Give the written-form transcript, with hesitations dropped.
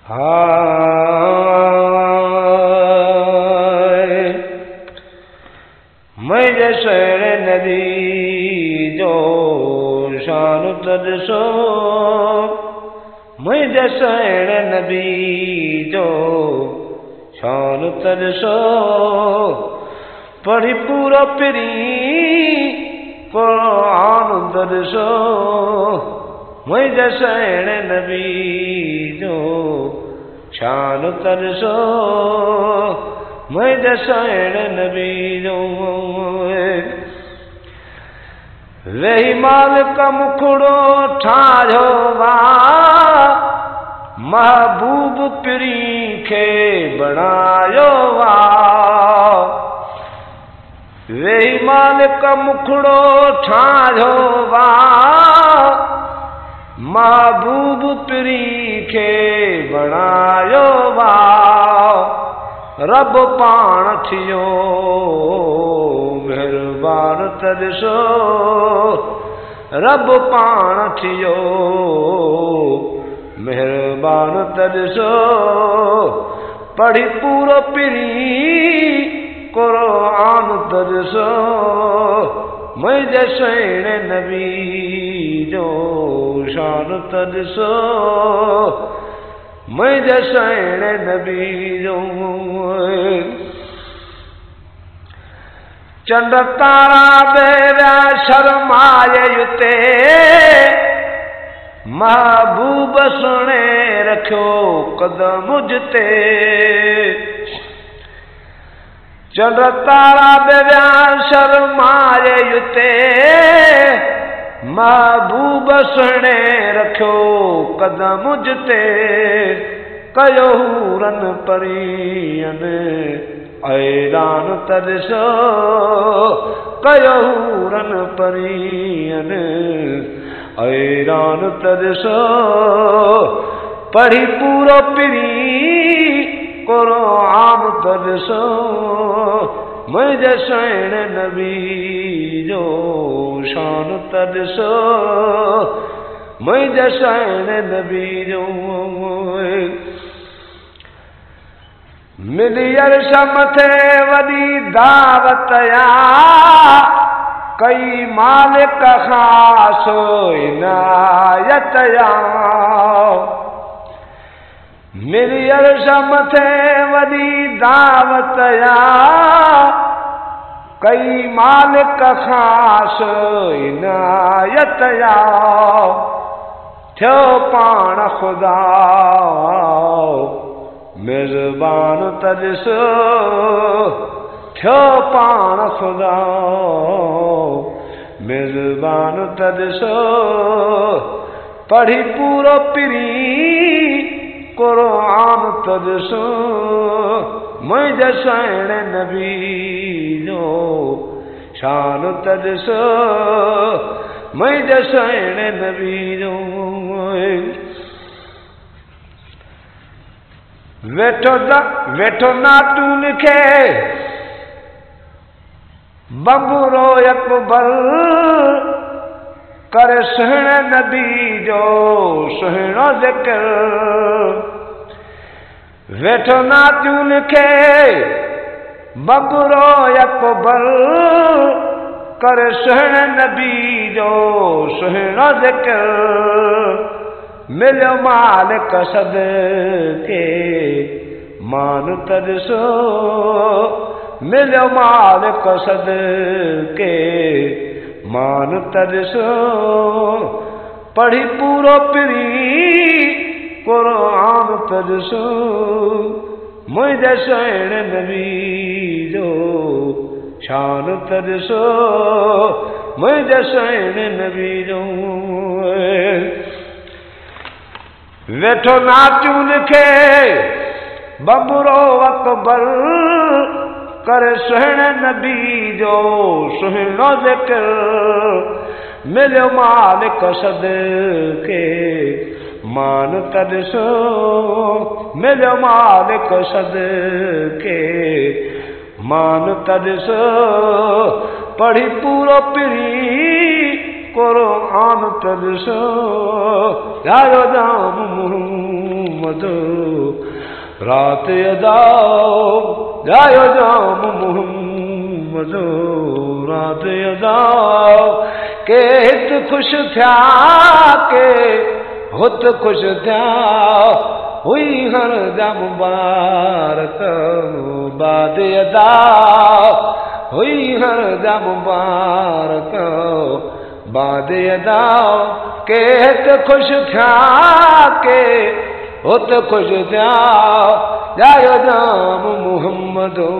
हाय मैं जैसे नदी जो शान तदसो मैं जैसे नबी जो शान तदसो पढ़ी पूरा पिरी कुरान तदसो मैं जैसे नबी जो शान तदसो मैं जैसे नबी जो वही मालिक मुखड़ो ठायो वा महबूब पिरी खे बनायो वा वही मालिक मुखड़ो ठायो वा महबूब पिरी खे बनायो वा रब पाण थियो मेहरबान तदसो रब पाण थियो मेहरबान तदसो पढ़ी पूरो पिरी कुरान तदसो मैं जैसे नबी जो शान तदसो मैं जैसे नबी जो चंड तारा बेव्या शर्माए युते महबूब सुने रखो कदम मुझते चंड तारा बेव्या शर्माए युते महबूब सुने रखो कदम मुझते कयो रन परियन ऐलान तदसो कयो रन परियन ऐलान तदसो पढ़ी पूरो पिरी कुरान तदसो मैं जैसे नबी जो शान तदसो मैं जैसे नबी जो मिलियर समथे वदी दावतया कई मालिक खास इनायतया मिलियर समथे वदी दावतया कई मालिक खास इनायतया थो पाण खुदा मेजबान तदसो थो पाण खुदा मेजबान तदसो पढ़ी पूरो पिरी कुरान तदसो मैं जैसे नबी जो शान तदसो मैं जैसे नबी जो वेठो नातून खे बबुरो अकबर करे सुहिणे नबी जो सुहिणो ज़िक्र वेठो नातून खे बबुरो अकबर करे सुहिणे नबी जो सुहिणो ज़िक्र मिलियो मालिक सदके मान तदसो मिलियो मालिक सदके मान तदसो पढ़ी पूरो पिरी कुरान तदसो मैं जैसे नबी जो शान तदसो मैं जैसे नबी जो वेठो नाचूं लिखे बबुरो अकबर करे सुहिणे नबी जो सुहिणो ज़िक्र मिलियो मालिक सदके मान तदसो मिलियो मालिक सदके मान तदसो पढ़ी पूरो पिरी कुरान तदसो यारो जाम मुहम्मद रात अदाओ जायो जाम मोहम्मदो रात अदाओ के हित खुश थिया के हुत खुश थिया हुई हर जा मुबारक बाद अदाओ हुई हर जा मुबारक बाद अदाओ के हित खुश थिया के हुत खुश थिया जायो जाम मोहम्मदो